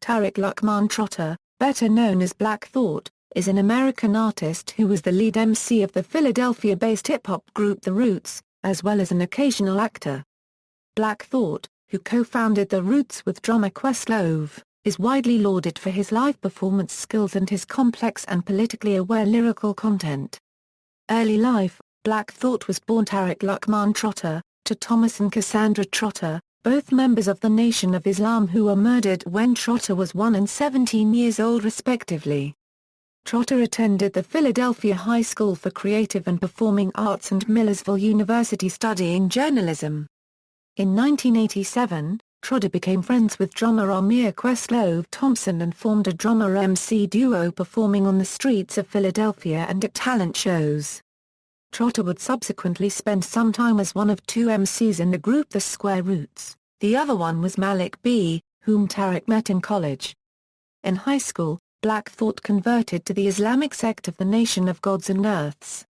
Tariq Luqmaan Trotter, better known as Black Thought, is an American artist who was the lead MC of the Philadelphia-based hip-hop group The Roots, as well as an occasional actor. Black Thought, who co-founded The Roots with drummer Questlove, is widely lauded for his live performance skills and his complex and politically aware lyrical content. Early life: Black Thought was born Tariq Luqmaan Trotter, to Thomas and Cassandra Trotter, both members of the Nation of Islam who were murdered when Trotter was 1 and 17 years old respectively. Trotter attended the Philadelphia High School for Creative and Performing Arts and Millersville University studying journalism. In 1987, Trotter became friends with drummer Ahmir Thompson and formed a drummer-MC duo performing on the streets of Philadelphia and at talent shows. Trotter would subsequently spend some time as one of two MCs in the group The Square Roots. The other one was Malik B., whom Tariq met in college. In high school, Black Thought converted to the Islamic sect of the Nation of Gods and Earths.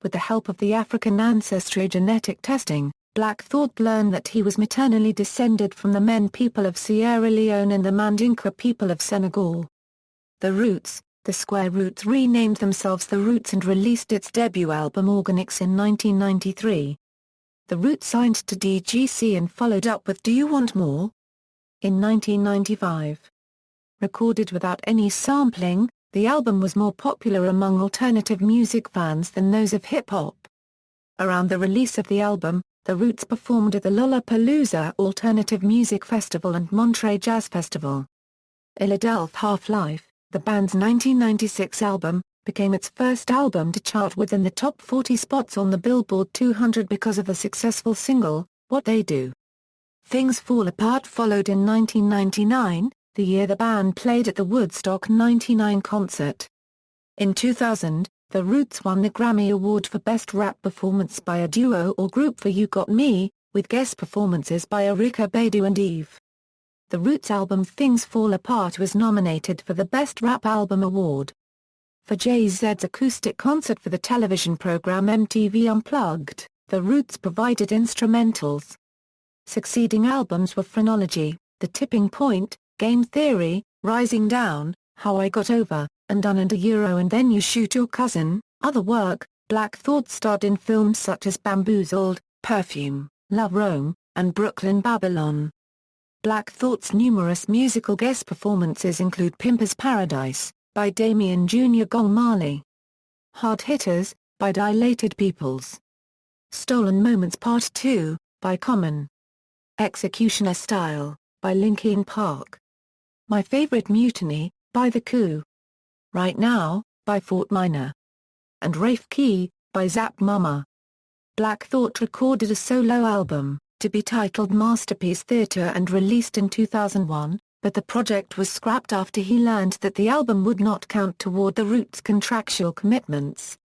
With the help of the African ancestry genetic testing, Black Thought learned that he was maternally descended from the Men people of Sierra Leone and the Mandinka people of Senegal. The Roots, The Square Roots renamed themselves The Roots and released its debut album Organics in 1993. The Roots signed to DGC and followed up with Do You Want More? In 1995. Recorded without any sampling, the album was more popular among alternative music fans than those of hip-hop. Around the release of the album, The Roots performed at the Lollapalooza Alternative Music Festival and Monterey Jazz Festival. Philadelphia Half-Life, the band's 1996 album, became its first album to chart within the top 40 spots on the Billboard 200 because of the successful single, What They Do. Things Fall Apart followed in 1999, the year the band played at the Woodstock '99 concert. In 2000, The Roots won the Grammy Award for Best Rap Performance by a Duo or Group for You Got Me, with guest performances by Erykah Badu and Eve. The Roots album Things Fall Apart was nominated for the Best Rap Album Award. For Jay-Z's acoustic concert for the television program MTV Unplugged, The Roots provided instrumentals. Succeeding albums were Phrenology, The Tipping Point, Game Theory, Rising Down, How I Got Over, and Done and and Then You Shoot Your Cousin. Other work: Black Thought starred in films such as Bamboozled, Perfume, Love Rome, and Brooklyn Babylon. Black Thought's numerous musical guest performances include Pimper's Paradise, by Damian Jr. Gong Marley. Hard Hitters, by Dilated Peoples. Stolen Moments Part 2, by Common. Executioner Style, by Linkin Park. My Favorite Mutiny, by The Coup. Right Now, by Fort Minor. And Rafe Key, by Zap Mama. Black Thought recorded a solo album, to be titled Masterpiece Theater and released in 2001, but the project was scrapped after he learned that the album would not count toward The Roots' contractual commitments.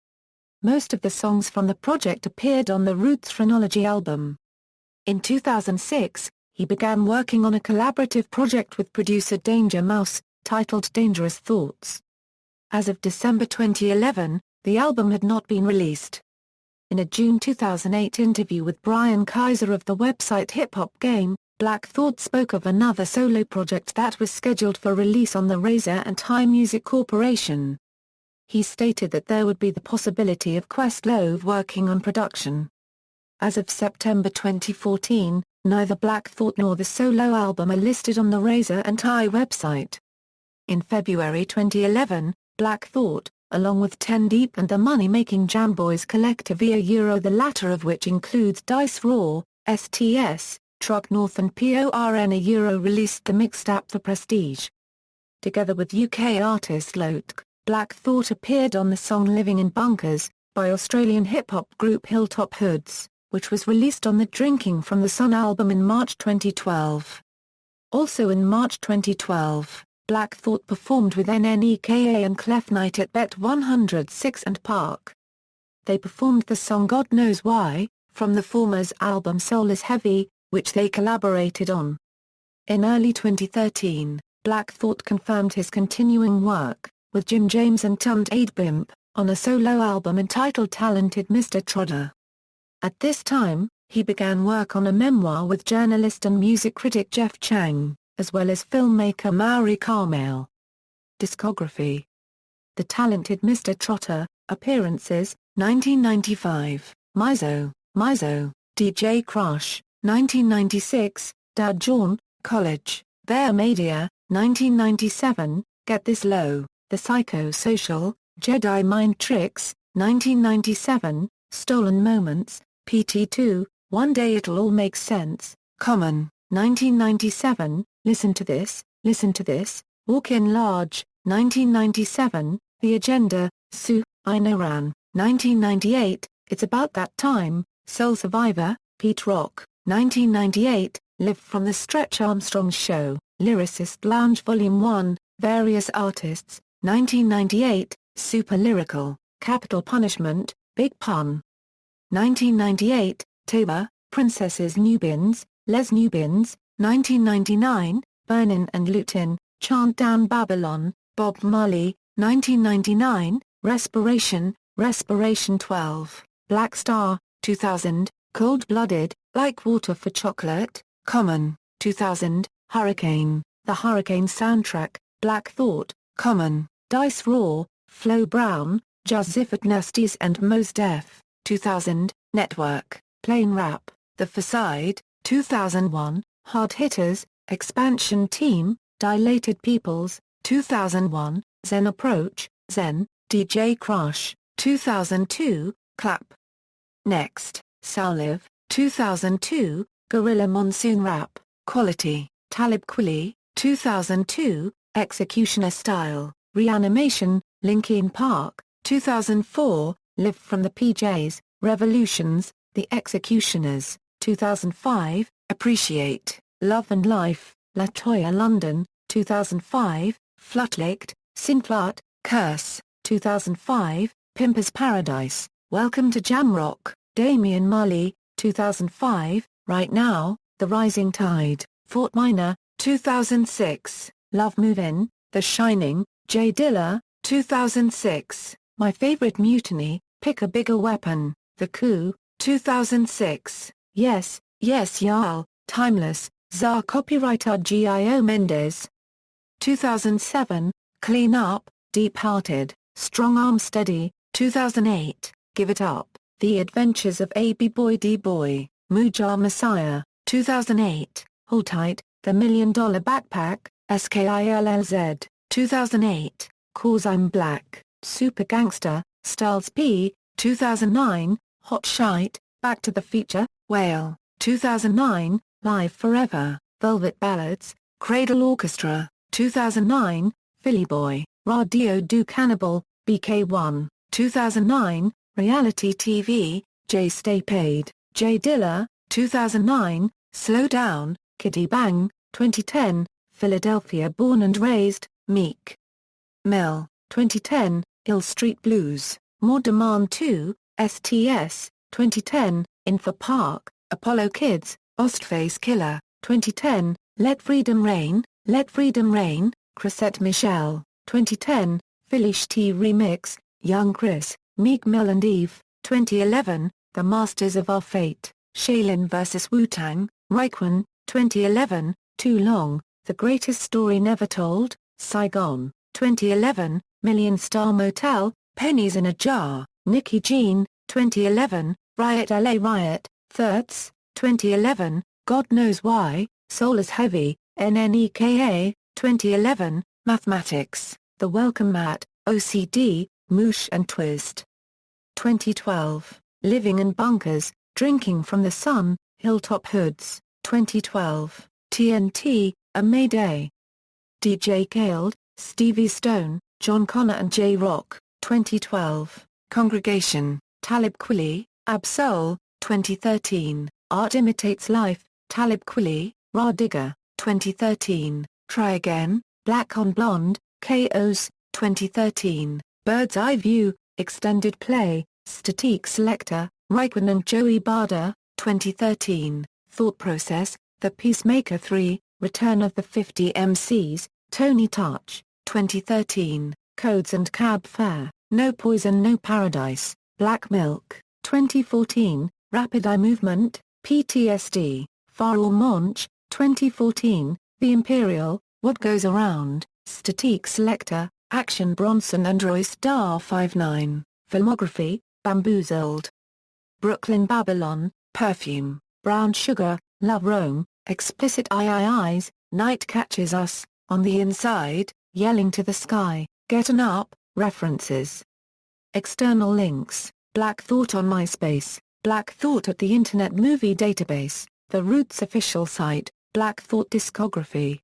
Most of the songs from the project appeared on The Roots' Phrenology album. In 2006, he began working on a collaborative project with producer Danger Mouse, titled Dangerous Thoughts. As of December 2011, the album had not been released. In a June 2008 interview with Brian Kaiser of the website Hip Hop Game, Black Thought spoke of another solo project that was scheduled for release on the Razor and Tie Music Corporation. He stated that there would be the possibility of Questlove working on production. As of September 2014, neither Black Thought nor the solo album are listed on the Razor and Tie website. In February 2011, Black Thought, along with 10 Deep and the money-making Jamboys collective the latter of which includes Dice Raw, STS, Truck North and PORN released the mixtape for Prestige. Together with UK artist Lauded, Black Thought appeared on the song Living in Bunkers, by Australian hip-hop group Hilltop Hoods, which was released on the Drinking from the Sun album in March 2012. Also in March 2012, Black Thought performed with NNEKA and Clef Night at Bet 106 and Park. They performed the song God Knows Why, from the former's album Soul is Heavy, which they collaborated on. In early 2013, Black Thought confirmed his continuing work, with Jim James and Tunt Aidbimp, on a solo album entitled Talented Mr. Trotter. At this time, he began work on a memoir with journalist and music critic Jeff Chang, as well as filmmaker Maury Carmel. Discography: The Talented Mr. Trotter, Appearances, 1995, Mizo, DJ Crush, 1996, Dad John, College, Their Media, 1997, Get This Low, The Psychosocial, Jedi Mind Tricks, 1997, Stolen Moments, PT2, One Day It'll All Make Sense, Common, 1997, Listen to This, Walk in Large, 1997, The Agenda, Sue, I Know Ran, 1998, It's About That Time, Soul Survivor, Pete Rock, 1998, Live from the Stretch Armstrong Show, Lyricist Lounge Volume 1, Various Artists, 1998, Super Lyrical, Capital Punishment, Big Pun. 1998, Toba, Princesses Nubians, Les Nubians, 1999, Burnin' and Lutin, Chant Down Babylon, Bob Marley, 1999, Respiration, 12, Black Star, 2000, Cold-Blooded, Like Water for Chocolate, Common, 2000, Hurricane, The Hurricane Soundtrack, Black Thought, Common, Dice Raw, Flo Brown, Jazifat Nasties and Mos Def, 2000, Network, Plain Rap, The Facade, 2001, Hard Hitters, Expansion Team, Dilated Peoples, 2001, Zen Approach, Zen, DJ Crush, 2002, Clap. Next, Sauliv, 2002, Gorilla Monsoon Rap, Quality, Talib Kweli, 2002, Executioner Style, Reanimation, Linkin Park, 2004, Live from the PJs, Revolutions, The Executioners, 2005, Appreciate, Love and Life, La Toya London, 2005, Flutlicht, Sinflut, Curse, 2005, Pimper's Paradise, Welcome to Jamrock, Damian Marley, 2005, Right Now, The Rising Tide, Fort Minor, 2006, Love Move In, The Shining, Jay Dilla, 2006, My Favorite Mutiny, Pick a Bigger Weapon, The Coup, 2006, Yes, Yes Y'all, Timeless, Czar Copywriter Gio Mendes. 2007, Clean Up, Deep Hearted, Strong Arm Steady, 2008, Give It Up, The Adventures of A.B. Boy D-Boy, Mujar Messiah, 2008, Hold Tight, The $1 Million Backpack, SKILLZ, 2008, Cause I'm Black, Super Gangster, Styles P, 2009, Hot Shite, Back to the Future, Whale, 2009, Live Forever, Velvet Ballads, Cradle Orchestra, 2009, Philly Boy, Radio Do Cannibal, BK1, 2009, Reality TV, Jay Stay Paid, Jay Dilla, 2009, Slow Down, Kiddy Bang, 2010, Philadelphia Born and Raised, Meek Mill, 2010, Ill Street Blues, More Demand 2, STS, 2010, Info Park, Apollo Kids, Ostface Killer, 2010, Let Freedom Reign, Chrisette Michele, 2010, Phillish T Remix, Young Chris, Meek Mill and Eve, 2011, The Masters of Our Fate, Shaolin vs. Wu-Tang, Raekwon, 2011, Too Long, The Greatest Story Never Told, Saigon, 2011, Million Star Motel, Pennies in a Jar, Nicki Jean, 2011, Riot LA Riot, Thirds, 2011, God Knows Why, Soul is Heavy, NNEKA, 2011, Mathematics, The Welcome Mat, OCD, Moosh and Twist. 2012, Living in Bunkers, Drinking from the Sun, Hilltop Hoods, 2012, TNT, A Mayday. DJ Khaled, Stevie Stone, John Connor and J-Rock, 2012, Congregation, Talib Kweli, Ab-Soul, 2013, Art Imitates Life, Talib Kweli, Ra Digga, 2013, Try Again, Black on Blonde, KOs, 2013, Bird's Eye View, Extended Play, Statique Selector, Raekwon and Joey Bada, 2013, Thought Process, The Peacemaker 3, Return of the 50 MCs, Tony Touch, 2013, Codes and Cab Fare, No Poison No Paradise, Black Milk, 2014, Rapid Eye Movement, PTSD, Pharoah Monch, 2014, The Imperial, What Goes Around, Statique Selector, Action Bronson and Roy Star 59, Filmography, Bamboozled. Brooklyn Babylon, Perfume, Brown Sugar, Love Rome, Explicit IIIs, Night Catches Us, On the Inside, Yelling to the Sky, Getting Up, References. External links, Black Thought on MySpace, Black Thought at the Internet Movie Database, The Roots official site, Black Thought discography.